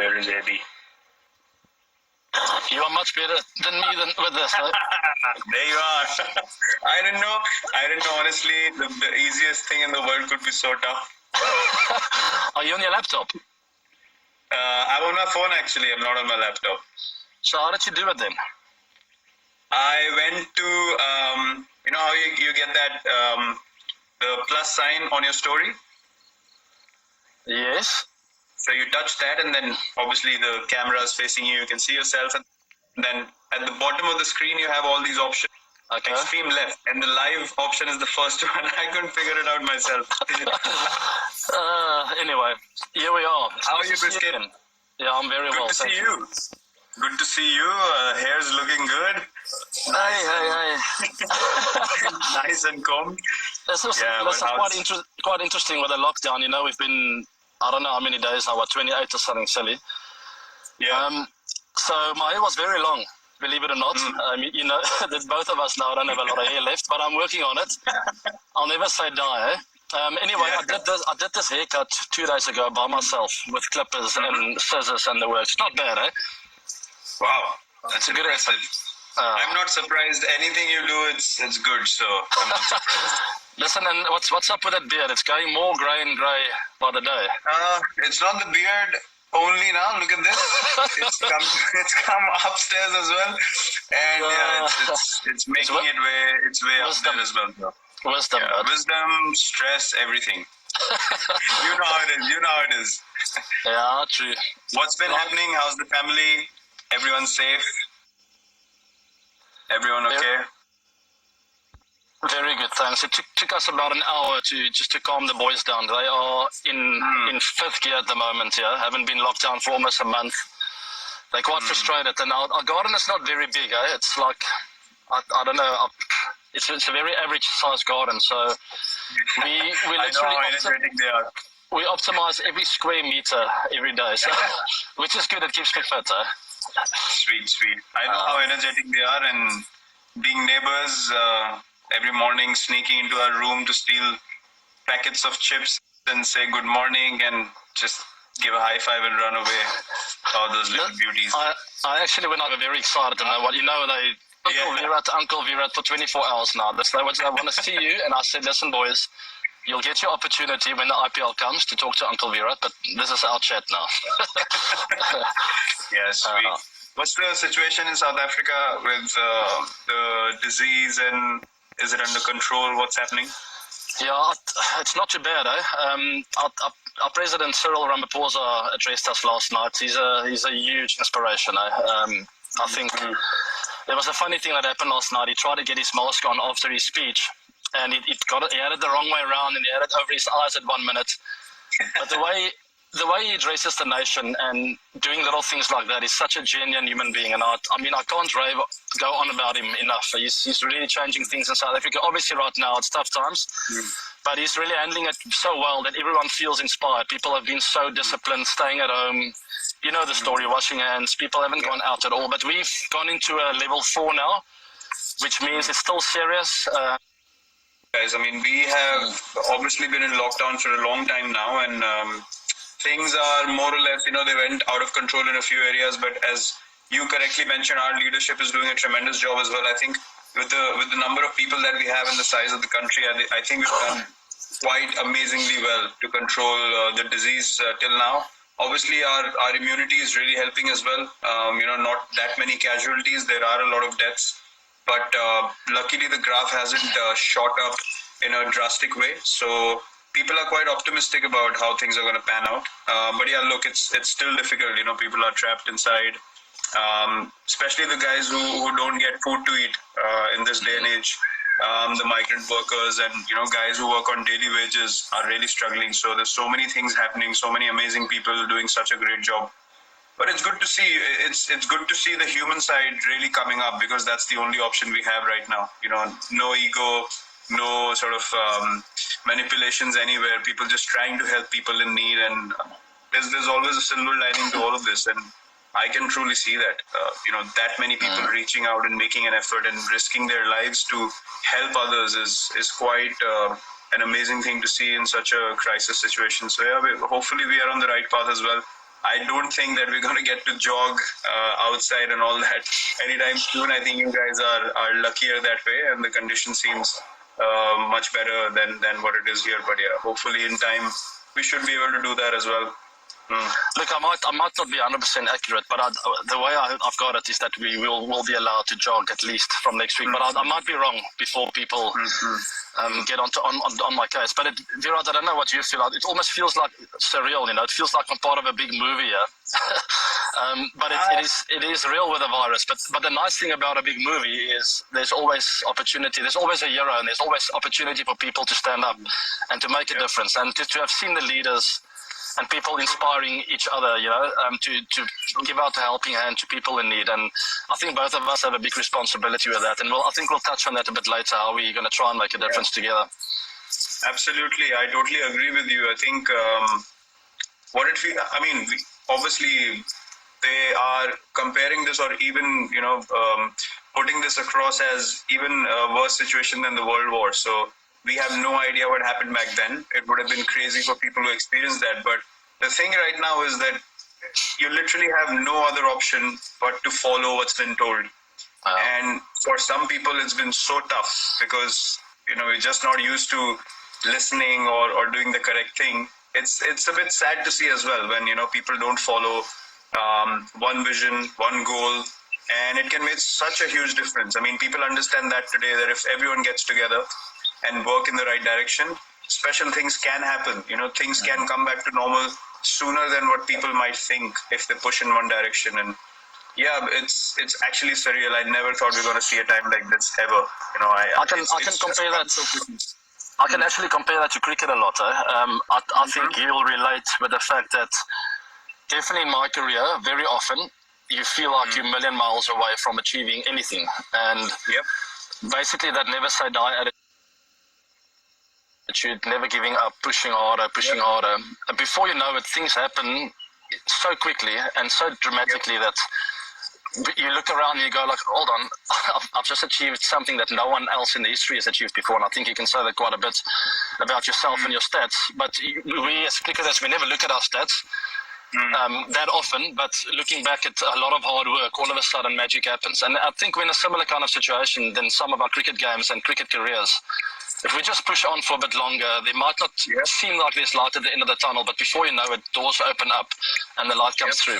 Where is AB? You are much better than me with this, right? There you are. I didn't know. Honestly, the easiest thing in the world could be so tough. Are you on your laptop? I'm on my phone actually. I'm not on my laptop. So how did you do it then? I went to, you know how you get that, the plus sign on your story? Yes. So you touch that and then obviously the camera is facing you. You can see yourself. And then at the bottom of the screen, you have all these options. Okay. Extreme left. And the live option is the first one. I couldn't figure it out myself. Anyway, here we are. How are you, Biscuit? Yeah, I'm very well. Good to see you. Good to see you. Hair's looking good. Hey. Nice and combed. This is quite interesting with the lockdown. You know, we've been, I don't know how many days now, 28 or something silly. Yeah. So my hair was very long, believe it or not. You know, that both of us now don't have a lot of hair left, but I'm working on it. I'll never say die, Anyway, yeah. I did this haircut 2 days ago by myself with clippers and scissors and the works. Not bad, Wow, that's a good effort. I'm not surprised. Anything you do, it's good. So I'm not surprised. Listen, and what's up with that beard? It's going more grey and grey by the day. It's not the beard only now. Look at this. It's come upstairs as well, and it's making its way up there as well. Bro. Wisdom, wisdom, stress, everything. You know how it is. Yeah, true. What's been happening? How's the family? Everyone safe? Everyone okay? Very good, thanks. It took us about an hour to calm the boys down. They are in fifth gear at the moment, haven't been locked down for almost a month. They're quite frustrated. And our garden is not very big, It's like, I don't know, it's a very average sized garden. So we literally we optimize every square meter every day, so which is good. It keeps me fit, Sweet. I know how energetic they are, and being neighbors, every morning sneaking into our room to steal packets of chips and say good morning and just give a high five and run away. All those little beauties. I actually went out very excited to know what Uncle Virat for 24 hours now. I want to see you, and I said, listen, boys. You'll get your opportunity when the IPL comes to talk to Uncle Virat, but this is our chat now. Yes. What's the situation in South Africa with the disease, and is it under control? What's happening? Yeah, it's not too bad, Our president Cyril Ramaphosa addressed us last night. He's a huge inspiration. I think there was a funny thing that happened last night. He tried to get his mask on after his speech, and he had it the wrong way around, and he had it over his eyes at 1 minute. But the way he addresses the nation and doing little things like that, he's such a genuine human being. And I can't go on about him enough. He's really changing things in South Africa. Obviously right now it's tough times, but he's really handling it so well that everyone feels inspired. People have been so disciplined, staying at home. You know the story, washing hands. People haven't gone out at all, but we've gone into a level 4 now, which means it's still serious. Guys, I mean, we have obviously been in lockdown for a long time now, and things are more or less, they went out of control in a few areas, but as you correctly mentioned, our leadership is doing a tremendous job as well. I think with the number of people that we have and the size of the country, I think we've done quite amazingly well to control the disease till now. Obviously, our immunity is really helping as well. Not that many casualties. There are a lot of deaths. But luckily, the graph hasn't shot up in a drastic way. So people are quite optimistic about how things are going to pan out. But yeah, look, it's still difficult. People are trapped inside, especially the guys who don't get food to eat in this day and age. The migrant workers and guys who work on daily wages are really struggling. So there's so many things happening. So many amazing people doing such a great job. But it's good to see. It's good to see the human side really coming up, because that's the only option we have right now. No ego, no sort of manipulations anywhere. People just trying to help people in need, and there's always a silver lining to all of this. And I can truly see that. That many people reaching out and making an effort and risking their lives to help others is quite an amazing thing to see in such a crisis situation. So yeah, hopefully we are on the right path as well. I don't think that we're going to get to jog outside and all that anytime soon. I think you guys are luckier that way, and the condition seems much better than what it is here. But yeah, hopefully in time we should be able to do that as well. Look, I might not be 100% accurate, but the way I've got it is that we will be allowed to jog at least from next week. But I might be wrong before people get on my case. But Virat, I don't know what you feel like. It almost feels like surreal, you know. It feels like I'm part of a big movie here. But it is real with the virus. But the nice thing about a big movie is there's always opportunity. There's always a hero, and there's always opportunity for people to stand up and to make a difference. And to have seen the leaders and people inspiring each other, you know, to give out a helping hand to people in need. And I think both of us have a big responsibility with that. And I think we'll touch on that a bit later, how we're going to try and make a difference together. Absolutely. I totally agree with you. I think obviously they are comparing this, or even, you know, putting this across as even a worse situation than the World War. So we have no idea what happened back then. It would have been crazy for people who experienced that. But the thing right now is that you literally have no other option but to follow what's been told. And for some people, it's been so tough because, you know, we're just not used to listening or doing the correct thing. It's a bit sad to see as well when, you know, people don't follow one vision, one goal. And it can make such a huge difference. I mean, people understand that today, that if everyone gets together and work in the right direction, special things can happen. You know, things can come back to normal sooner than what people might think if they push in one direction. And yeah, it's actually surreal. I never thought we were going to see a time like this ever. You know, I can compare that. I can actually compare that to cricket a lot. I think you'll relate with the fact that definitely in my career, very often you feel like you're a million miles away from achieving anything. And basically that never say die attitude, never giving up, pushing harder. And before you know it, things happen so quickly and so dramatically that you look around and you go like, hold on, I've just achieved something that no one else in the history has achieved before. And I think you can say that quite a bit about yourself and your stats. But we as cricketers, we never look at our stats that often, but looking back at a lot of hard work, all of a sudden magic happens. And I think we're in a similar kind of situation than some of our cricket games and cricket careers. If we just push on for a bit longer, there might not seem like there's light at the end of the tunnel, but before you know it, doors open up and the light comes through.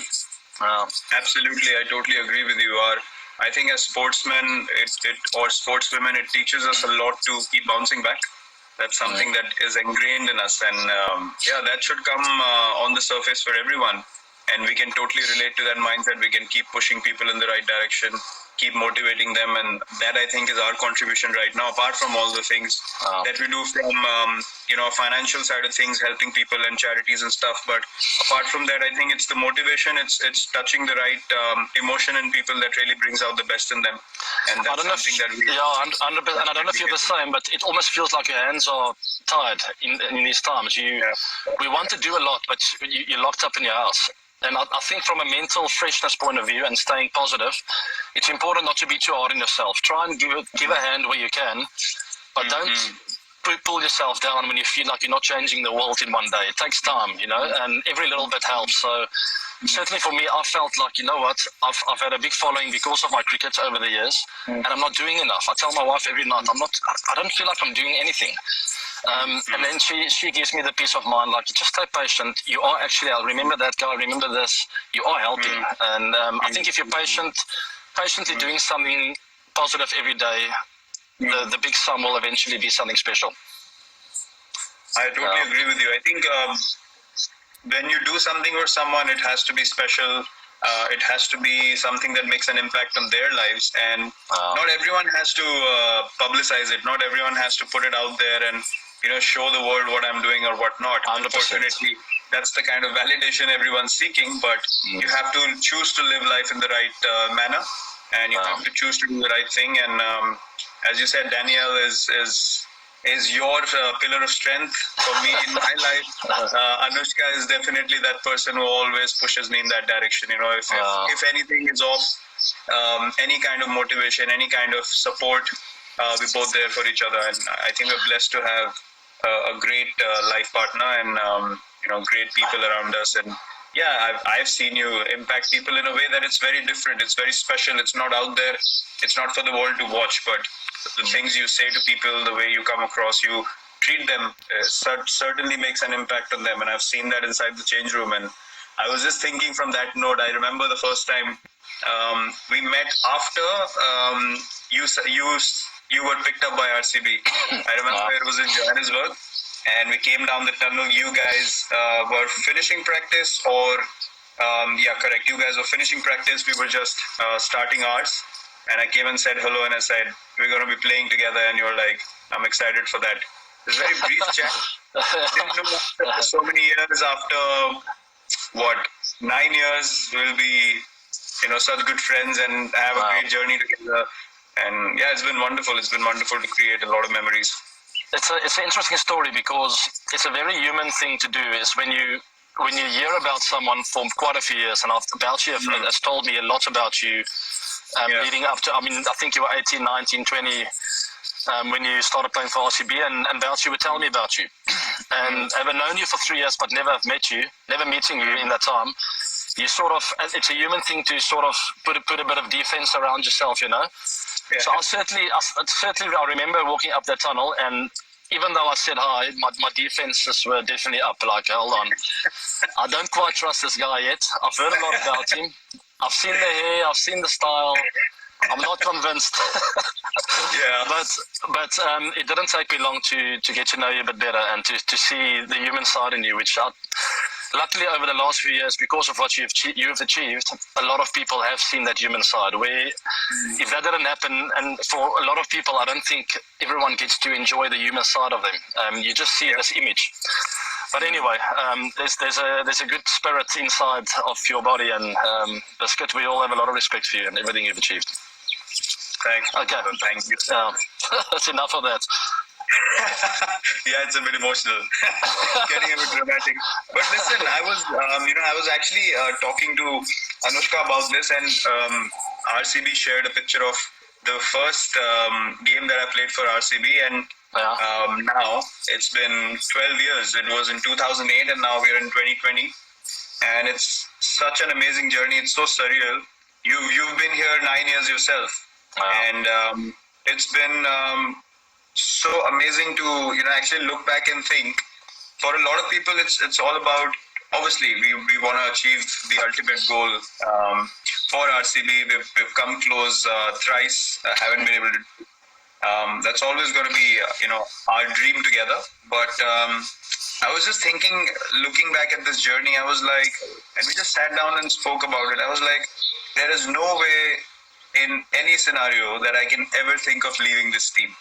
Absolutely, I totally agree with you. I think as sportsmen or sportswomen, it teaches us a lot to keep bouncing back. That's something that is ingrained in us, and that should come on the surface for everyone. And we can totally relate to that mindset. We can keep pushing people in the right direction, keep motivating them, and that I think is our contribution right now. Apart from all the things that we do from financial side of things, helping people and charities and stuff. But apart from that, I think it's the motivation. It's touching the right emotion in people that really brings out the best in them. And that's something that we 100%. And I don't know if you're the same, but it almost feels like your hands are tied in these times. We want to do a lot, but you're locked up in your house. And I think from a mental freshness point of view and staying positive, it's important not to be too hard on yourself. Try and give a hand where you can, but don't pull yourself down when you feel like you're not changing the world in one day. It takes time, you know, and every little bit helps. So certainly for me, I felt like, you know what, I've had a big following because of my cricket over the years, and I'm not doing enough. I tell my wife every night, I don't feel like I'm doing anything. And then she gives me the peace of mind, like, just stay patient. You are actually, I'll remember that guy, remember this, you are helping. And I think if you're patiently doing something positive every day, the big sum will eventually be something special. I totally agree with you. I think when you do something for someone, it has to be special. It has to be something that makes an impact on their lives. And not everyone has to publicize it. Not everyone has to put it out there and, you know, show the world what I'm doing or what not. 100%. Unfortunately, that's the kind of validation everyone's seeking, but you have to choose to live life in the right manner, and you have to choose to do the right thing. And as you said, Danielle is your pillar of strength for me in my life. Anushka is definitely that person who always pushes me in that direction. You know, if anything is off, any kind of motivation, any kind of support, we're both there for each other. And I think we're blessed to have a great life partner and great people around us. And I've seen you impact people in a way that it's very different. It's very special. It's not out there. It's not for the world to watch. But the things you say to people, the way you come across, you treat them, certainly makes an impact on them. And I've seen that inside the change room. And I was just thinking from that note. I remember the first time we met after you were picked up by RCB. I remember it was in Johannesburg. And we came down the tunnel. You guys were finishing practice, or correct. You guys were finishing practice. We were just starting ours. And I came and said hello, and I said we're going to be playing together. And you were like, I'm excited for that. It was a very brief chat. Didn't know so many years after 9 years we'll be such good friends and have a great journey together. And it's been wonderful. It's been wonderful to create a lot of memories. It's an interesting story because it's a very human thing to do. Is when you hear about someone for quite a few years, and about you has told me a lot about you leading up to. I mean, I think you were 18, 19, 20 when you started playing for RCB, and about you would tell me about you. And I've known you for 3 years, but never meeting you in that time. You sort of, it's a human thing to sort of put a bit of defense around yourself, So I remember walking up that tunnel, and even though I said hi, my defenses were definitely up. Like, hold on, I don't quite trust this guy yet. I've heard a lot about him. I've seen the hair, I've seen the style. I'm not convinced. But it didn't take me long to get to know you a bit better and to see the human side in you, which luckily over the last few years, because of what you've achieved, a lot of people have seen that human side. Where if that didn't happen, and for a lot of people, I don't think everyone gets to enjoy the human side of them. You just see this image. But anyway, there's a good spirit inside of your body, and Biscuit, we all have a lot of respect for you and everything you've achieved. Thanks. Okay. Thank you. That's enough of that. It's a bit emotional, getting a bit dramatic. But listen, I was actually talking to Anushka about this, and RCB shared a picture of the first game that I played for RCB, and now it's been 12 years. It was in 2008, and now we're in 2020, and it's such an amazing journey. It's so surreal. You've been here 9 years yourself, and it's been so amazing to actually look back and think. For a lot of people, it's all about, obviously we want to achieve the ultimate goal. For RCB, we've come close thrice, haven't been able to. That's always going to be our dream together. But I was just thinking, looking back at this journey, I was like, and we just sat down and spoke about it. I was like, there is no way in any scenario that I can ever think of leaving this team.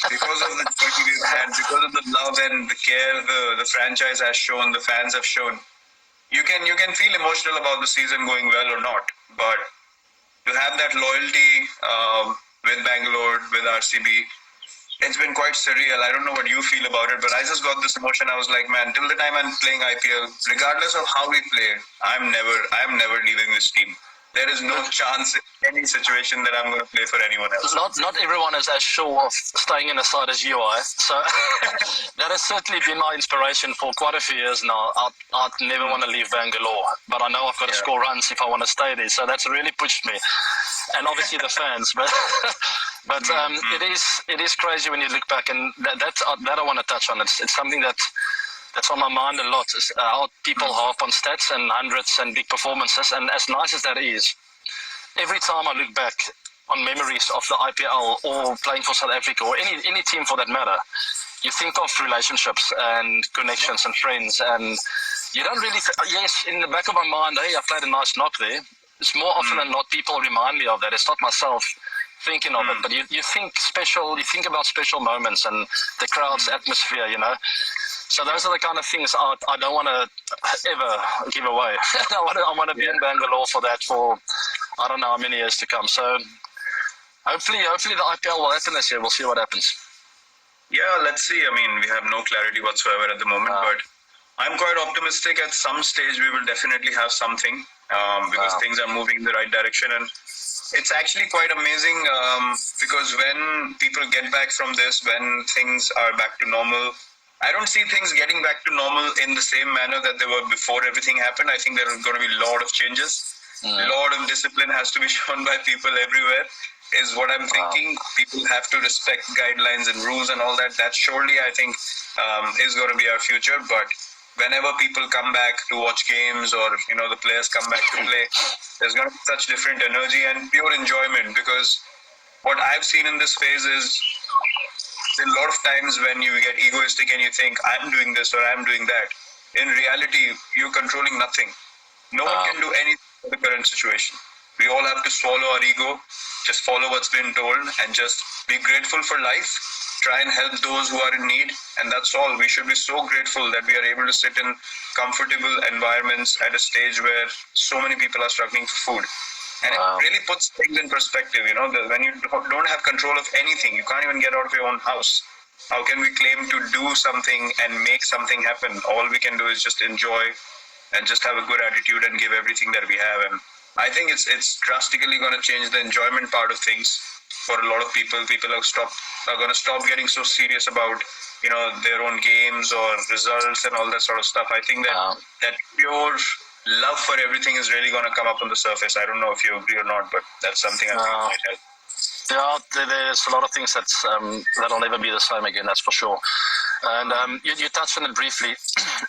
Because of the journey we've had, because of the love and the care the franchise has shown, the fans have shown, you can feel emotional about the season going well or not. But to have that loyalty with Bangalore, with RCB, it's been quite surreal. I don't know what you feel about it, but I just got this emotion. I was like, man, till the time I'm playing IPL, regardless of how we play, I'm never leaving this team. There is no chance in any situation that I'm going to play for anyone else. Not everyone is as sure of staying in the side as you are. So that has certainly been my inspiration for quite a few years now. I'd never want to leave Bangalore, but I know I've got to score runs if I want to stay there. So that's really pushed me, and obviously the fans. But it is crazy when you look back, and that I want to touch on. It's something that's on my mind a lot, is how people harp on stats and hundreds and big performances. And as nice as that is, every time I look back on memories of the IPL or playing for South Africa or any team for that matter, you think of relationships and connections and friends, and you don't really yes, in the back of my mind, hey, I played a nice knock there. It's more often than not people remind me of that. It's not myself thinking of it, but you think about special moments and the crowd's atmosphere, So those are the kind of things I don't want to ever give away. I want to be in Bangalore for that for I don't know how many years to come. So hopefully the IPL will happen this year. We'll see what happens. Yeah, let's see. I mean, we have no clarity whatsoever at the moment, but I'm quite optimistic. At some stage, we will definitely have something because things are moving in the right direction. And it's actually quite amazing because when people get back from this, when things are back to normal, I don't see things getting back to normal in the same manner that they were before everything happened. I think there are going to be a lot of changes. A lot of discipline has to be shown by people everywhere, is what I'm thinking. People have to respect guidelines and rules and all that. That surely, I think, is going to be our future. But whenever people come back to watch games, or the players come back to play, there's going to be such different energy and pure enjoyment. Because what I've seen in this phase is, a lot of times when you get egoistic and you think, I'm doing this or I'm doing that, in reality, you're controlling nothing. No one can do anything for the current situation. We all have to swallow our ego, just follow what's been told, and just be grateful for life, try and help those who are in need, and that's all. We should be so grateful that we are able to sit in comfortable environments at a stage where so many people are struggling for food. And it really puts things in perspective, when you don't have control of anything, you can't even get out of your own house. How can we claim to do something and make something happen? All we can do is just enjoy and just have a good attitude and give everything that we have. And I think it's drastically going to change the enjoyment part of things for a lot of people. People are going to stop getting so serious about, their own games or results and all that sort of stuff. I think that pure love for everything is really going to come up on the surface. I don't know if you agree or not, but that's something I think might help. Yeah, there's a lot of things that'll never be the same again, that's for sure. And you touched on it briefly,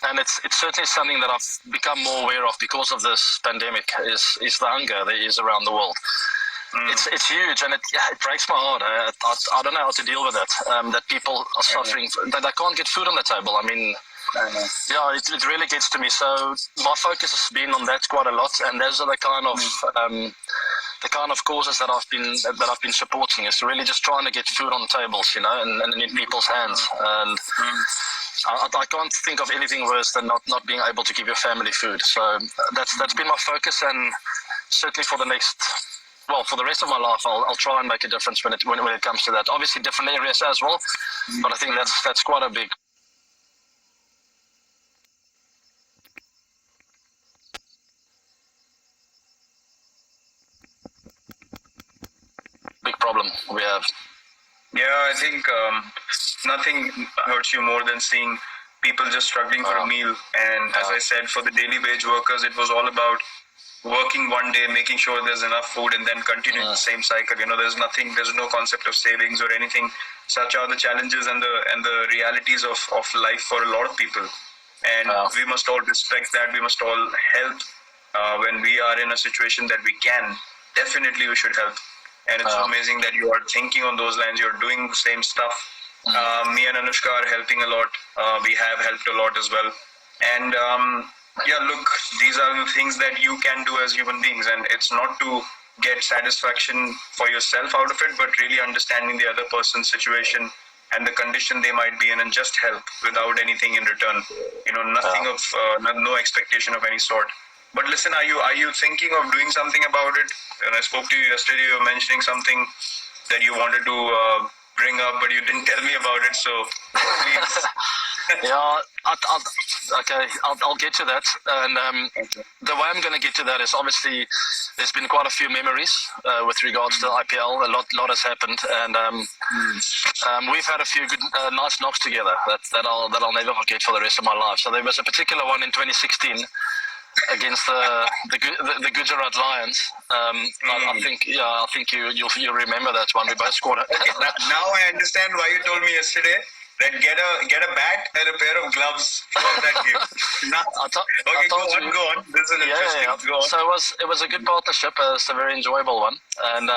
and it's certainly something that I've become more aware of because of this pandemic, is the hunger there is around the world. It's huge, and it breaks my heart. I don't know how to deal with it, that people are suffering, that they can't get food on the table. I mean, yeah, it really gets to me. So my focus has been on that quite a lot, and those are the kind of causes that I've been supporting, is really just trying to get food on tables, and in people's hands. And I can't think of anything worse than not being able to give your family food. So that's been my focus, and certainly for the rest of my life, I'll try and make a difference when it comes to that. Obviously, different areas as well, but I think that's quite a big problem we have. Yeah, I think nothing hurts you more than seeing people just struggling for a meal. And as I said, for the daily wage workers, it was all about working one day, making sure there's enough food, and then continuing the same cycle. There's no concept of savings or anything. Such are the challenges and the realities of life for a lot of people. And we must all respect that. We must all help when we are in a situation that we can. Definitely we should help. And it's amazing that you are thinking on those lines. You're doing the same stuff. Me and Anushka are helping a lot. We have helped a lot as well. And look, these are the things that you can do as human beings. And it's not to get satisfaction for yourself out of it, but really understanding the other person's situation and the condition they might be in, and just help without anything in return. Nothing of no expectation of any sort. But listen, are you thinking of doing something about it? When I spoke to you yesterday, you were mentioning something that you wanted to bring up, but you didn't tell me about it. So please. Yeah, I'll get to that. And the way I'm going to get to that is, obviously there's been quite a few memories with regards to IPL. A lot has happened, and we've had a few good, nice knocks together that I'll never forget for the rest of my life. So there was a particular one in 2016 against the Gujarat Lions. I think you'll remember that one. We both scored. Okay, now I understand why you told me yesterday that get a bat and a pair of gloves for that game. Go on. This is interesting. Go on. So it was a good partnership. It's a very enjoyable one, and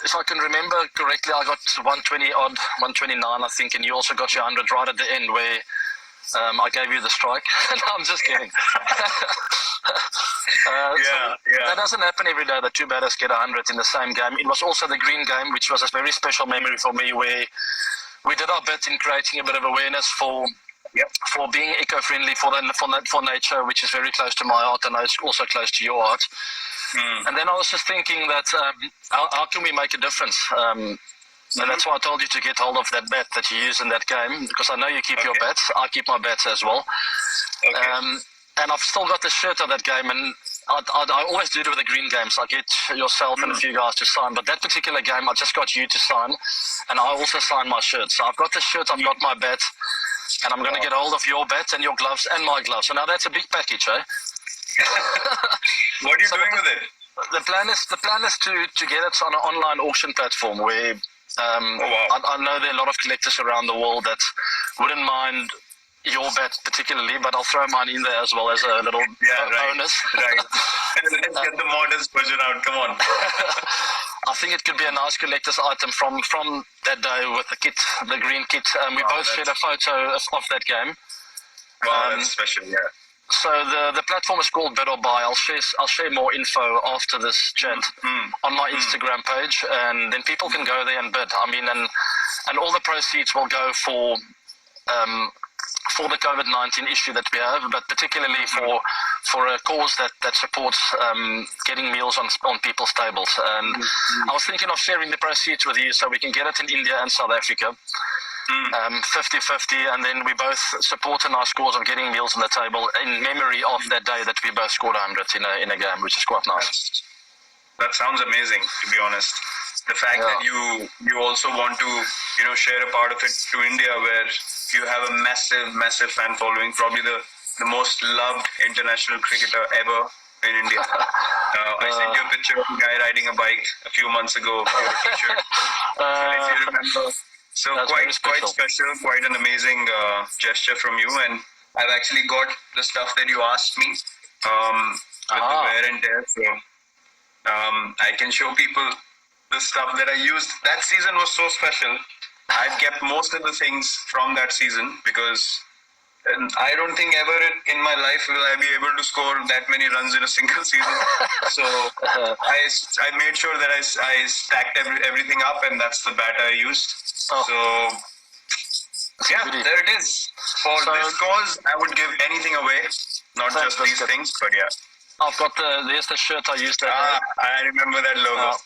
if I can remember correctly, I got 120 odd, 129, I think, and you also got your 100 right at the end where I gave you the strike. No, I'm just kidding. That doesn't happen every day that two batters get 100 in the same game. It was also the green game, which was a very special memory for me, where we did our bit in creating a bit of awareness for being eco-friendly, for nature, which is very close to my heart, and it's also close to your heart. And then I was just thinking that how can we make a difference? And that's why I told you to get hold of that bat that you use in that game, because I know you keep your bats. I keep my bats as well. And I've still got the shirt of that game, and I always do it with the green games. I get yourself and a few guys to sign, but that particular game, I just got you to sign, and I also signed my shirt. So I've got the shirt, I've got my bat, and I'm going to get hold of your bat and your gloves and my gloves. So now that's a big package, eh? What are you doing with it? The plan is to get it on an online auction platform where wow. I know there are a lot of collectors around the world that wouldn't mind your bat particularly, but I'll throw mine in there as well as a little bonus. Right. Let's get the modest version out. Come on. I think it could be a nice collector's item from that day with the kit, the green kit. We both shared a photo of that game. Wow, that's special. Yeah. So the platform is called Bid or Buy. I'll share more info after this chat on my Instagram page, and then people can go there and bid. I mean, and all the proceeds will go for the COVID-19 issue that we have, but particularly for a cause that supports getting meals on people's tables. And I was thinking of sharing the proceeds with you so we can get it in India and South Africa. 50-50, and then we both support a nice cause of getting meals on the table in memory of that day that we both scored 100 in a game, which is quite nice. That sounds amazing, to be honest. The fact that you also want to share a part of it to India, where you have a massive fan following, probably the most loved international cricketer ever in India. I sent you a picture of a guy riding a bike a few months ago with your t-shirt. If you remember. So quite special, quite an amazing gesture from you, and I've actually got the stuff that you asked me with the wear and tear. So I can show people the stuff that I used. That season was so special. I've kept most of the things from that season because I don't think ever in my life will I be able to score that many runs in a single season. So I made sure that I stacked everything up, and that's the bat I used. So yeah, there it is. For this cause, I would give anything away, not just these things, but yeah. I've got there's the shirt I used that day. I remember that logo.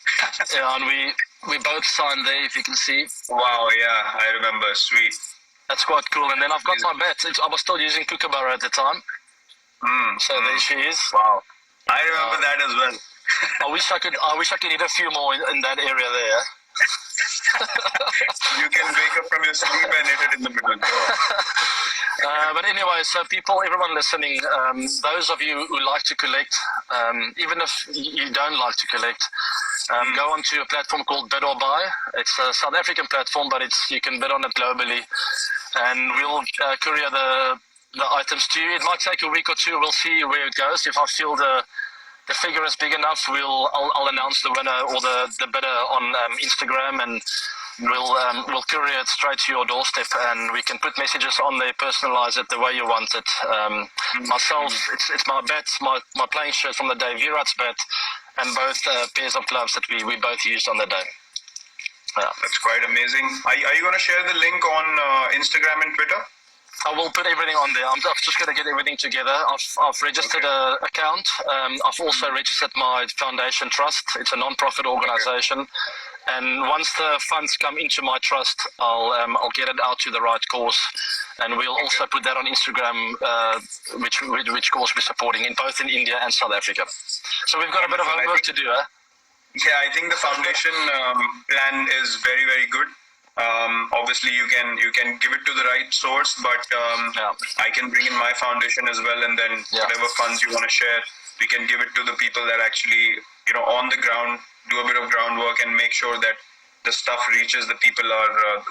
Yeah, and we both signed there, if you can see. Wow, yeah, I remember. Sweet. That's quite cool. And then I've got my bat. I was still using Kookaburra at the time. So there she is. Wow. I remember that as well. I wish I could hit a few more in that area there. You can wake up from your sleep and hit it in the middle. But anyway, so everyone listening, those of you who like to collect, even if you don't like to collect, go onto a platform called Bid or Buy. It's a South African platform, but you can bid on it globally, and we'll courier the items to you. It might take a week or two. We'll see where it goes. If I feel the figure is big enough, I'll announce the winner or the bidder on Instagram, and we'll courier it straight to your doorstep, and we can put messages on there, personalize it the way you want it. Myself, it's my bat, my playing shirt from the day, Virat's bat, and both pairs of gloves that we both used on the day. Yeah. That's quite amazing. Are you going to share the link on Instagram and Twitter? I will put everything on there. I'm just going to get everything together. I've registered an account. I've also registered my foundation trust. It's a non-profit organization. And once the funds come into my trust, I'll get it out to the right cause. And we'll also put that on Instagram, which cause we're supporting both in India and South Africa. So we've got a bit of homework to do, eh? Yeah, I think the foundation plan is very, very good. Obviously you can give it to the right source, but I can bring in my foundation as well, and then whatever funds you want to share, we can give it to the people that actually on the ground do a bit of groundwork and make sure that the stuff reaches the people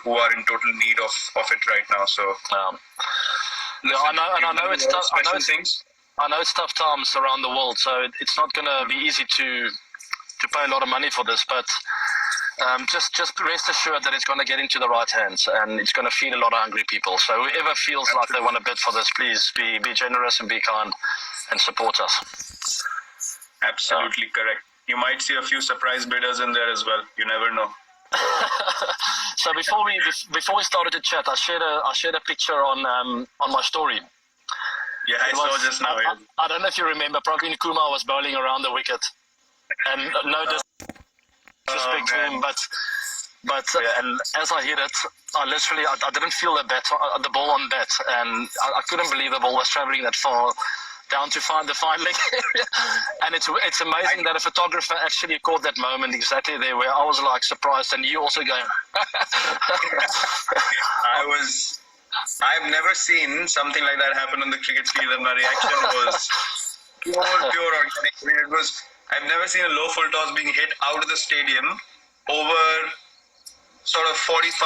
who are in total need of it right now. So I know it's tough. I know it's tough times around the world, so it's not going to be easy to pay a lot of money for this, but just rest assured that it's going to get into the right hands, and it's going to feed a lot of hungry people. So whoever feels like they want to bid for this, please be generous and be kind and support us. Absolutely correct. You might see a few surprise bidders in there as well. You never know. So before we started to chat, I shared a picture on my story. Yeah, I saw just now. I don't know if you remember, Praveen Kumar was bowling around the wicket, and no disrespect to him, but and as I hit it, I didn't feel the ball on bat, and I couldn't believe the ball was traveling that far down to find the fine leg area. And it's amazing that a photographer actually caught that moment exactly there where I was like surprised, and you also going. I've never seen something like that happen on the cricket field, and my reaction was pure organic. I mean, I've never seen a low full toss being hit out of the stadium over sort of 45,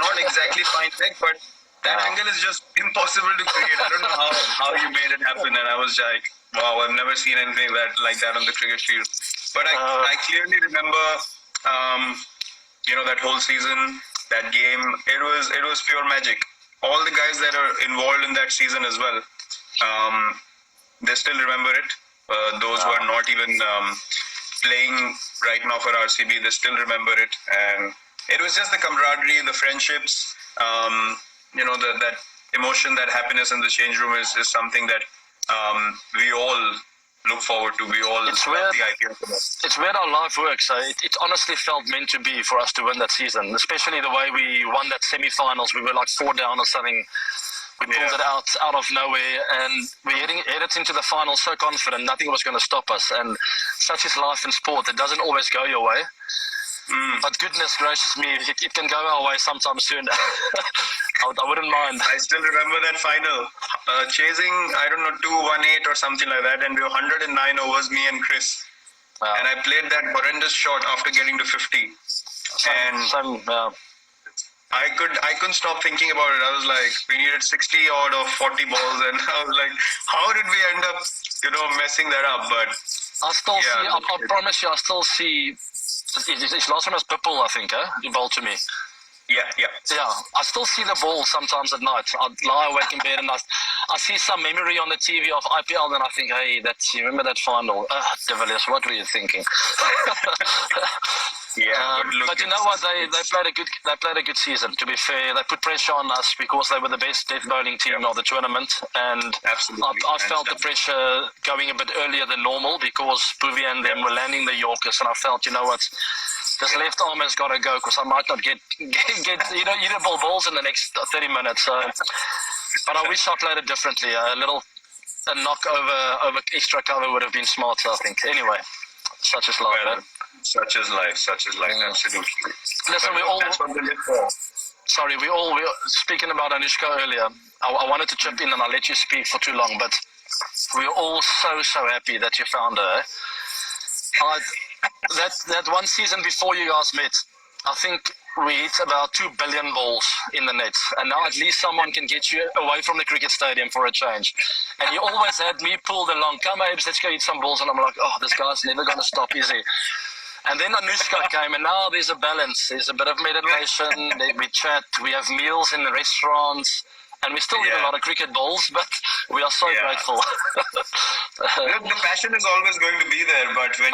not exactly fine leg, but that angle is just impossible to create. I don't know how you made it happen, and I was like, wow, I've never seen anything like that on the cricket field. But I clearly remember, that whole season, that game. It was pure magic. All the guys that are involved in that season as well, they still remember it. Those who are not even playing right now for RCB, they still remember it. And it was just the camaraderie, the friendships, that emotion, that happiness in the change room is something that we all look forward to. We all love the IPL. It's where our life works. It honestly felt meant to be for us to win that season, especially the way we won that semi-finals. We were like 4 down or something. We pulled it out of nowhere, and we headed into the final so confident nothing was going to stop us. And such is life in sport. It doesn't always go your way. But goodness gracious me, it can go our way sometime soon. I wouldn't mind. I still remember that final. Chasing, I don't know, 218 or something like that, and we were 109 overs, me and Chris. Wow. And I played that horrendous shot after getting to 50. I couldn't stop thinking about it. I was like, we needed 60 odd of 40 balls, and I was like, how did we end up, messing that up? But I still see. I promise you, I still see. His last one was Pipple, I think. He bowled to me. Yeah. I still see the ball sometimes at night. I'd lie awake in bed and I see some memory on the TV of IPL, and I think, hey, you remember that final? De Villiers, what were you thinking? But you know what? They played a good season. To be fair, they put pressure on us because they were the best death bowling team of the tournament, and I felt the pressure going a bit earlier than normal because Bhuvi and them were landing the Yorkers, and I felt, you know what? This left arm has got to go because I might not get balls in the next 30 minutes. But I wish I played it differently. A knock over extra cover would have been smarter, I think. Anyway, such is life. Such is life. Absolutely. Listen, we were speaking about Anushka earlier. I wanted to chip in and I'll let you speak for too long, but we're all so happy that you found her. That one season before you guys met, I think we hit about 2 billion balls in the net, and now at least someone can get you away from the cricket stadium for a change. And you always had me pulled along, come Abes, let's go hit some balls, and I'm like, oh, this guy's never going to stop, is he? And then Anushka came, and now there's a balance. There's a bit of meditation, we chat, we have meals in the restaurants, and we still eat a lot of cricket balls, but we are so grateful. Look, the passion is always going to be there, but when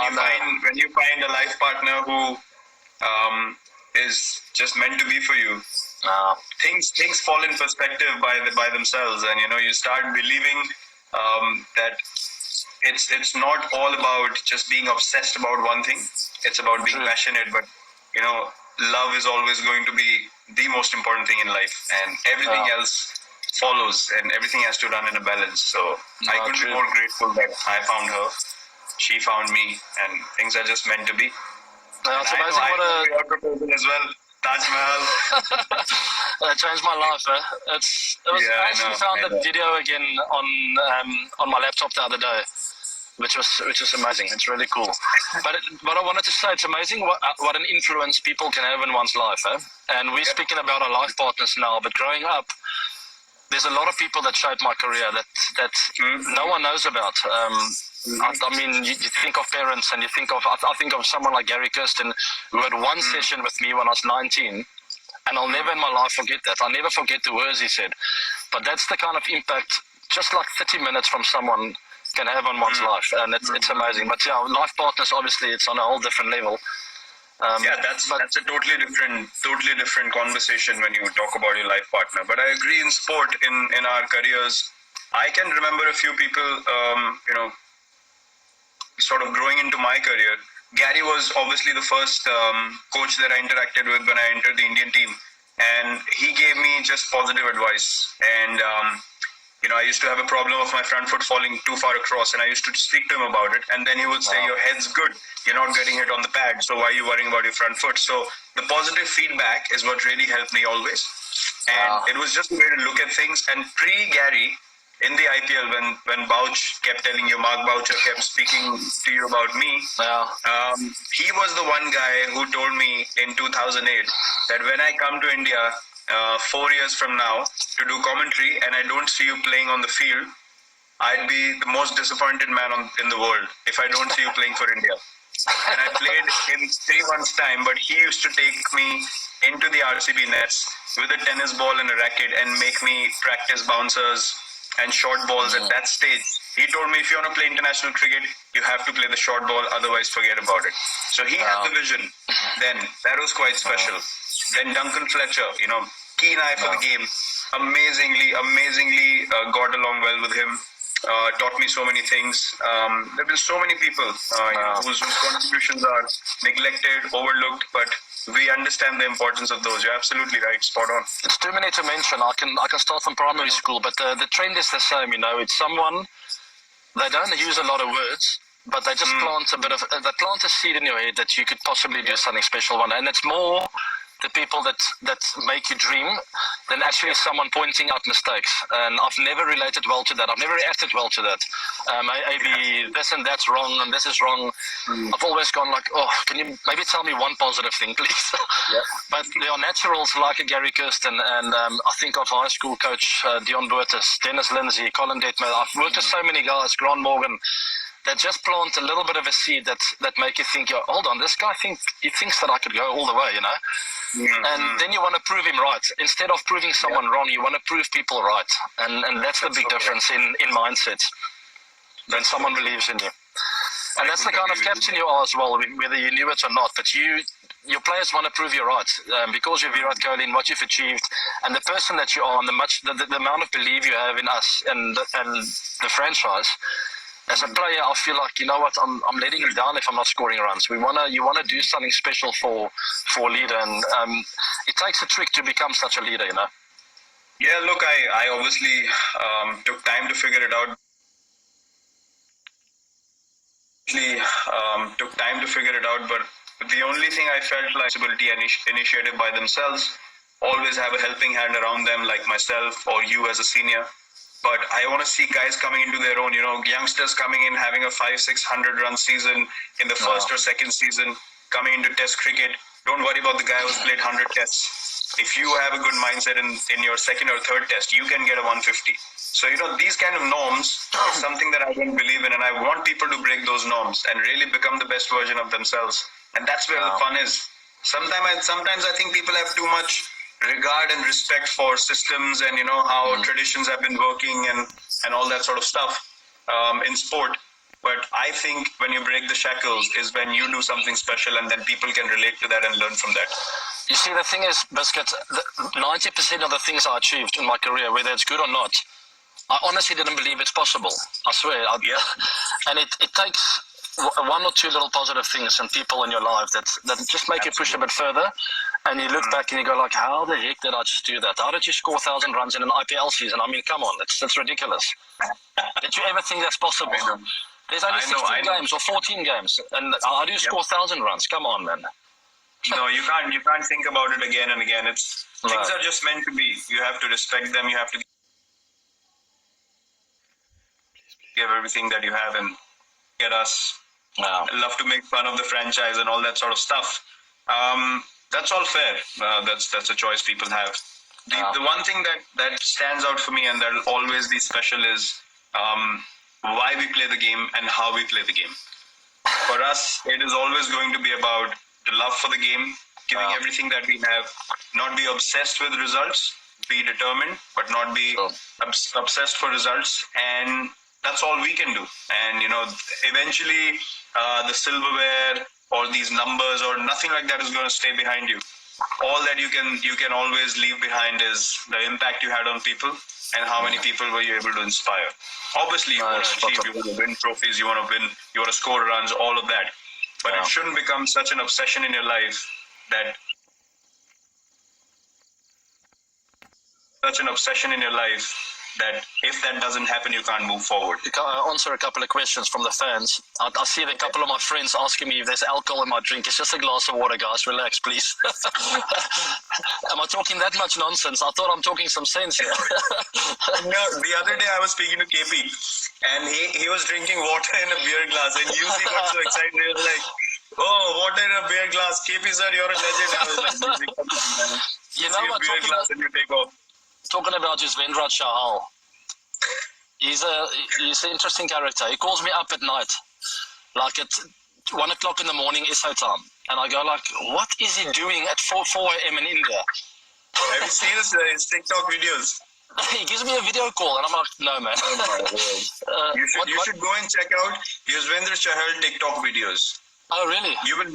you find a life partner who is just meant to be for you, things fall in perspective by themselves, and you start believing that it's not all about just being obsessed about one thing. It's about being passionate, but love is always going to be the most important thing in life, and everything else follows, and everything has to run in a balance. So I couldn't be more grateful that I found her, she found me, and things are just meant to be. It's amazing what your proposal as well, Taj Mahal. That changed my life. I actually found that video again on my laptop the other day, which was amazing. It's really cool. But I wanted to say, it's amazing what an influence people can have in one's life. And we're speaking about our life partners now, but growing up, there's a lot of people that shaped my career that no one knows about. I mean, you think of parents, and I think of someone like Gary Kirsten, who had one session with me when I was 19, and I'll never in my life forget that. I'll never forget the words he said. But that's the kind of impact just like 30 minutes from someone can have on one's life, and it's amazing. But life partners, obviously, it's on a whole different level. That's a totally different conversation when you talk about your life partner. But I agree, in sport, in our careers, I can remember a few people, sort of growing into my career. Gary was obviously the first coach that I interacted with when I entered the Indian team, and he gave me just positive advice. And I used to have a problem of my front foot falling too far across, and I used to speak to him about it. And then he would say, your head's good. You're not getting hit on the pad, so why are you worrying about your front foot? So the positive feedback is what really helped me always. And it was just a way to look at things. And pre-Gary, in the IPL, when Bouch kept telling you, Mark Boucher kept speaking to you about me, he was the one guy who told me in 2008 that when I come to India 4 years from now to do commentary and I don't see you playing on the field, I'd be the most disappointed man in the world if I don't see you playing for India. And I played in 3 months' time, but he used to take me into the RCB nets with a tennis ball and a racket and make me practice bouncers and short balls at that stage. He told me, if you want to play international cricket, you have to play the short ball, otherwise forget about it. So he had the vision then. That was quite special. Then Duncan Fletcher, keen eye for the game. Amazingly got along well with him. Taught me so many things. There have been so many people whose contributions are neglected, overlooked, but we understand the importance of those. You're absolutely right, spot on. It's too many to mention. I can start from primary school, but the trend is the same. It's someone, they don't use a lot of words, but they just plant a seed in your head that you could possibly do something special one day. And it's more the people that make you dream than actually someone pointing out mistakes. And I've never related well to that. I've never reacted well to that. Maybe this and that's wrong and this is wrong. I've always gone like, can you maybe tell me one positive thing, please? But there are naturals like a Gary Kirsten and I think of high school coach Dion Boertes, Dennis Lindsay, Colin Detmer. I've worked with so many guys, Grant Morgan, that just plant a little bit of a seed that make you think, hold on, this guy he thinks that I could go all the way, And then you want to prove him right. Instead of proving someone wrong, you want to prove people right. And that's the big difference in mindsets. When someone believes in you. And that's the kind of captain you are as well, whether you knew it or not. But your players want to prove you right because you're Virat Kohli and what you've achieved and the person that you are and the amount of belief you have in us and the franchise. As a player, I feel like, I'm letting him down if I'm not scoring runs. You want to do something special for a leader, and it takes a trick to become such a leader, Yeah, look, I obviously took time to figure it out. But the only thing I felt like responsibility and initiative by themselves, always have a helping hand around them, like myself or you as a senior. But I want to see guys coming into their own, youngsters coming in, having a 500-600 run season in the first or second season, coming into test cricket. Don't worry about the guy who's played 100 tests. If you have a good mindset in your second or third test, you can get a 150. So, these kind of norms is something that I don't believe in, and I want people to break those norms and really become the best version of themselves. And that's where the fun is. Sometimes I think people have too much regard and respect for systems and how traditions have been working and all that sort of stuff in sport. But I think when you break the shackles is when you do something special, and then people can relate to that and learn from that. You see, the thing is, Biscuit, 90% of the things I achieved in my career, whether it's good or not, I honestly didn't believe it's possible. I swear. And it takes one or two little positive things and people in your life that just make you push a bit further. And you look back and you go like, how the heck did I just do that? How did you score 1,000 runs in an IPL season? I mean, come on, that's ridiculous. Did you ever think that's possible? There's only 16 games or 14 games, and how do you score 1,000 runs? Come on, man. No, you can't think about it again and again. Things are just meant to be. You have to respect them. You have to give everything that you have and get us. I love to make fun of the franchise and all that sort of stuff. That's all fair. That's a choice people have. The one thing that stands out for me and that'll always be special is why we play the game and how we play the game. For us, it is always going to be about the love for the game, giving everything that we have, not be obsessed with results, be determined, but not be obsessed for results. And that's all we can do. And, eventually the silverware or these numbers or nothing like that is going to stay behind you. All that you can always leave behind is the impact you had on people and how many people were you able to inspire. Obviously, you want to achieve, you want to win trophies, you want to score runs, all of that. But it shouldn't become such an obsession in your life that that if that doesn't happen, you can't move forward. Answer a couple of questions from the fans. I see a couple of my friends asking me if there's alcohol in my drink. It's just a glass of water, guys. Relax, please. Am I talking that much nonsense? I thought I'm talking some sense here. No, the other day I was speaking to KP, and he was drinking water in a beer glass, and UC got so excited. He was like, "Oh, water in a beer glass, KP sir, you're a legend." I was like, you know what? Beer glass and you take off. Talking about Virat Kohli, he's an interesting character. He calls me up at night, like at 1 o'clock in the morning ISO time, and I go like, "What is he doing at 4 a.m. in India?" Have you seen his TikTok videos? He gives me a video call, and I'm like, "No, man." You should go and check out Yuzvendra Chahal TikTok videos. Oh, really? You will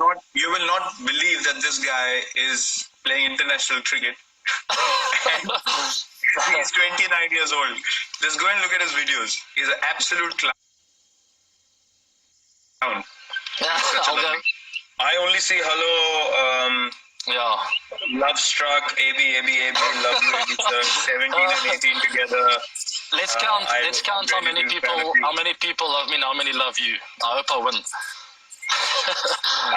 not believe that this guy is playing international cricket. He's 29 years old. Just go and look at his videos. He's an absolute clown. I only see hello. Love struck. AB. Love you, AB sir. 17 and 18 together. Let's count. Let's count how many people love me and how many love you. I hope I win.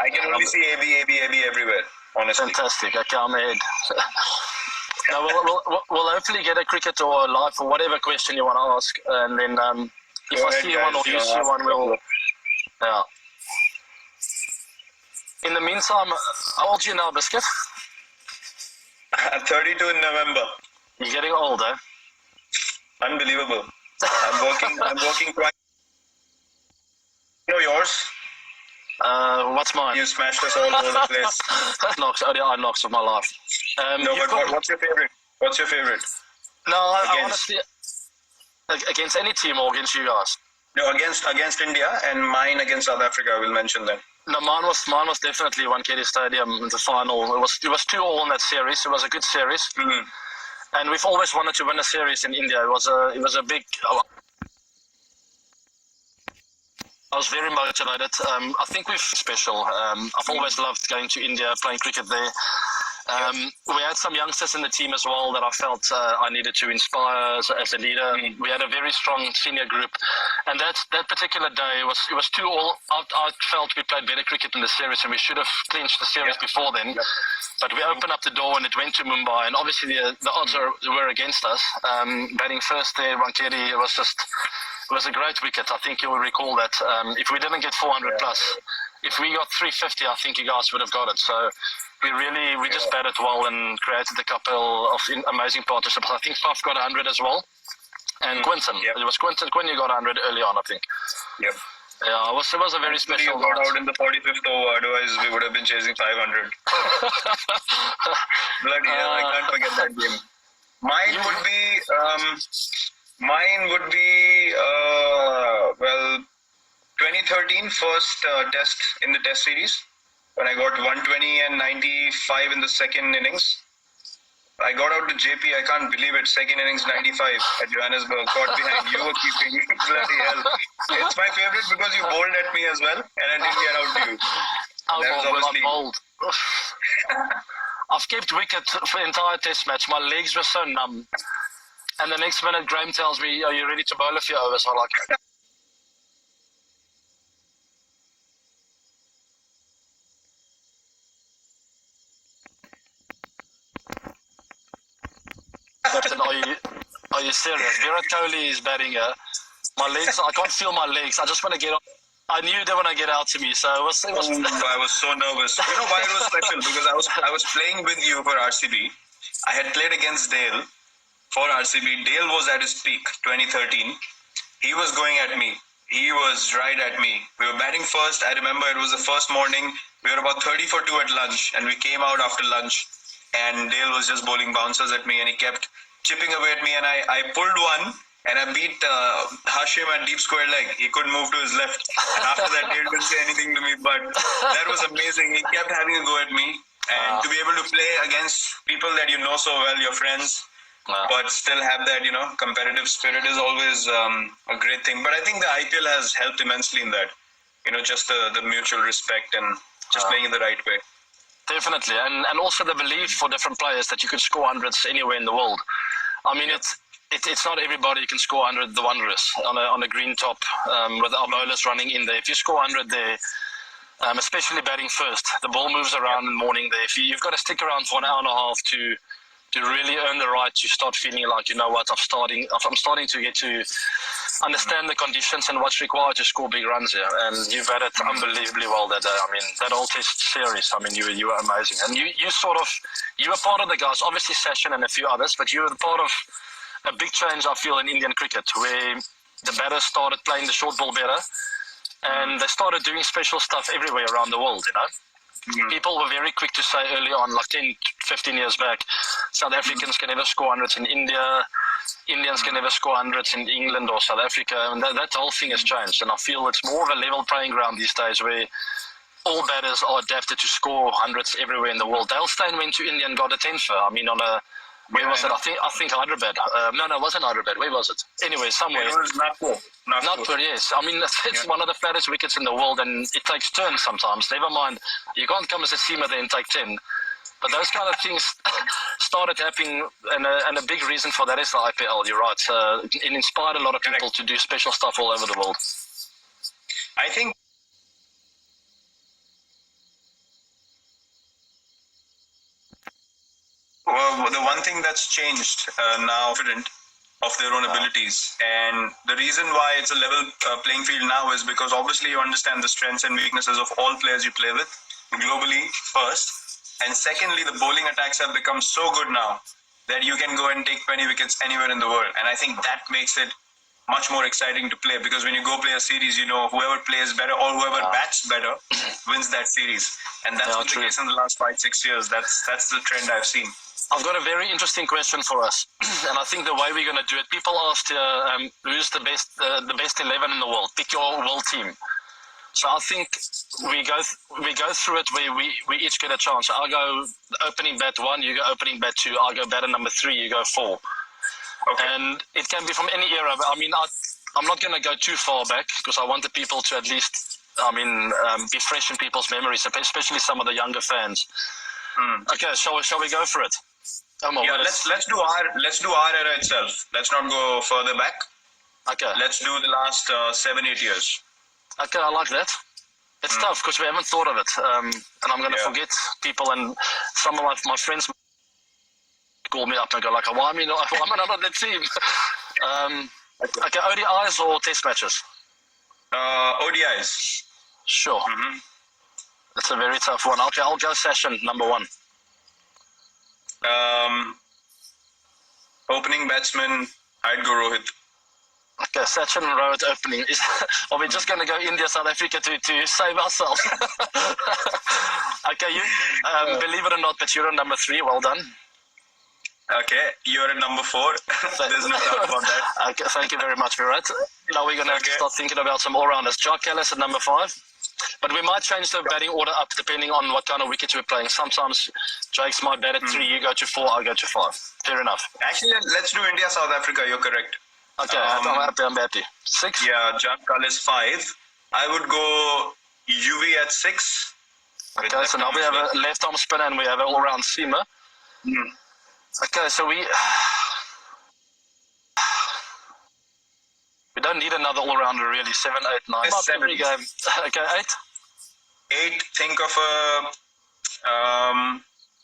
I can only see AB everywhere. Honestly. Fantastic. Okay, I'm ahead. Now we'll hopefully get a cricket or a live or whatever question you want to ask, and then if I see one or you see one, we'll. Yeah. In the meantime, how old are you now, Biscuit? I'm 32 in November. You're getting old, eh? Unbelievable. I'm working quite. You know yours? What's mine? You smashed us all over the place. Knocks, only I knocks of my life. No, but what's your favorite? What's your favorite? No, I honestly, against any team or against you guys? No, against India, and mine against South Africa. I will mention them. No, mine was definitely Wankhede Stadium in the final. It was 2-2 in that series. It was a good series, and we've always wanted to win a series in India. It was a big. I was very motivated. I think we're special. I've always loved going to India, playing cricket there. We had some youngsters in the team as well that I felt I needed to inspire as a leader. We had a very strong senior group, and that particular day it was 2-2. I felt we played better cricket in the series, and we should have clinched the series before then. But we opened up the door, and it went to Mumbai, and obviously the odds were against us. Batting first there, Wankhede, it was a great wicket. I think you'll recall that. If we didn't get 400 plus, if we got 350, I think you guys would have got it. So we just batted well and created a couple of amazing partnerships. I think Faf got 100 as well, and Quinton. It was Quinton you got 100 early on, I think. Yep. Yeah, it was a very special. You got out in the 45th over. Otherwise, we would have been chasing 500. Bloody hell! I can't forget that game. Mine would be 2013 first test in the test series, when I got 120 and 95 in the second innings. I got out to JP, I can't believe it, second innings 95 at Johannesburg, got behind, you were keeping, bloody hell. It's my favorite because you bowled at me as well, and I didn't get out to you. I bowled. I've kept wicket for the entire test match. My legs were so numb. And the next minute, Graham tells me, "Are you ready to bowl a few overs?" I'm like, "Captain, are you serious? Virat Kohli is batting here. My legs, I can't feel my legs. I just want to get out. I knew they want to get out to me, so it was I was so nervous. You know why it was special? Because I was playing with you for RCB. I had played against Dale for RCB. Dale was at his peak, 2013. He was going at me. He was right at me. We were batting first. I remember it was the first morning. We were about 30 for 2 at lunch, and we came out after lunch, and Dale was just bowling bouncers at me, and he kept chipping away at me, and I pulled one, and I beat Hashim at deep square leg. He couldn't move to his left. After that, Dale didn't say anything to me, but that was amazing. He kept having a go at me, and to be able to play against people that you know so well, your friends, but still have that, competitive spirit is always a great thing. But I think the IPL has helped immensely in that, just the mutual respect and just playing it the right way. Definitely, and also the belief for different players that you could score hundreds anywhere in the world. I mean, it's not everybody who can score 100 the Wanderers on a green top with our bowlers running in there. If you score 100 there, especially batting first, the ball moves around in the morning there. You've got to stick around for an hour and a half to really earn the right to start feeling like, you know what, I'm starting to get to understand the conditions and what's required to score big runs here. And you've had it unbelievably well that day. I mean, that whole test series, I mean, you were amazing. And you were part of the guys, obviously Sachin and a few others, but you were part of a big change, I feel, in Indian cricket, where the batters started playing the short ball better, and they started doing special stuff everywhere around the world, you know. People were very quick to say early on, like 10, 15 years back, South Africans can never score hundreds in India, Indians can never score hundreds in England or South Africa, and that whole thing has changed. And I feel it's more of a level playing ground these days where all batters are adapted to score hundreds everywhere in the world. Dale Steyn went to India and got a 10-fer. I mean, where was it? I think Hyderabad. No, it wasn't Hyderabad. Where was it? Anyway, somewhere. It was Nagpur, yes. I mean, it's one of the flattest wickets in the world, and it takes turns sometimes. Never mind, you can't come as a seamer there and take 10. But those kind of things started happening, and a big reason for that is the IPL. You're right. It inspired a lot of people to do special stuff all over the world. I think the one thing that's changed now, confident of their own abilities, and the reason why it's a level playing field now is because obviously you understand the strengths and weaknesses of all players you play with globally first, and secondly, the bowling attacks have become so good now that you can go and take 20 wickets anywhere in the world, and I think that makes it much more exciting to play, because when you go play a series, you know, whoever plays better or whoever bats better wins that series, and that's been the case in the last 5-6 years. That's the trend I've seen. I've got a very interesting question for us, and I think the way we're going to do it, people asked who's the best 11 in the world. Pick your world team. So I think we go through it where we each get a chance. So I'll go opening bat 1, you go opening bat 2, I'll go batter number 3, you go 4. Okay. And it can be from any era. But I mean, I'm not going to go too far back because I want the people to at least, be fresh in people's memories, especially some of the younger fans. Okay, shall we go for it? Yeah, let's do our era itself. Let's not go further back. Okay. Let's do the last 7-8 years. Okay, I like that. It's tough because we haven't thought of it, and I'm going to forget people. And some of my friends call me up and go like, "Why am I not on the team?" Okay, ODIs or Test matches? ODIs. Sure. That's a very tough one. Okay, I'll go Sachin, number 1. Opening batsman, I'd go Rohit. Okay, Sachin and Rohit opening. Are we just going to go India, South Africa to save ourselves? Okay, you believe it or not, but you're on number 3. Well done. Okay, you're at number 4. There's no doubt about that. Okay, thank you very much, Virat. Now we're going to have to start thinking about some all-rounders. Jock Ellis at number 5. But we might change the batting order up depending on what kind of wickets we're playing. Sometimes Jake's might bat at 3, you go to 4, I go to 5. Fair enough. Actually, let's do India, South Africa. You're correct. Okay, I'm happy. 6? Yeah, Jack is 5. I would go UV at 6. Okay, so now we have a left-arm spinner and we have an all-round seamer. Okay, so we don't need another all-rounder really. 7, 8, 9. 7. Okay, 8? 8, think of a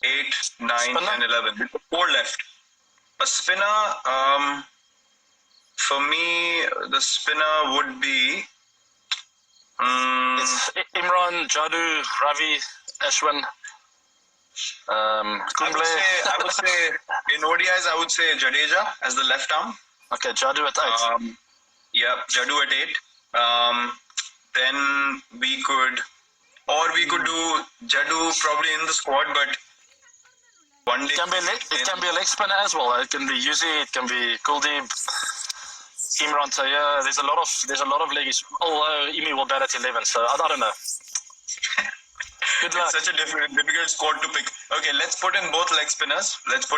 8, 9, spinner? 10, 11. 4 left. A spinner, for me, the spinner would be... It's Imran, Jadu, Ravi, Ashwin, Kumble. I would say in ODIs, I would say Jadeja as the left arm. Okay, Jadu at 8. Yeah, Jadu at 8. Then we could do Jadu probably in the squad, but one day it can be a leg spinner as well. It can be Yuzi, it can be Kuldeep, Imran Tayyar. There's a lot of leggies. Although Imi will bat at 11, so I don't know. Good luck. It's such a difficult squad to pick. Okay, let's put in both leg spinners. Let's put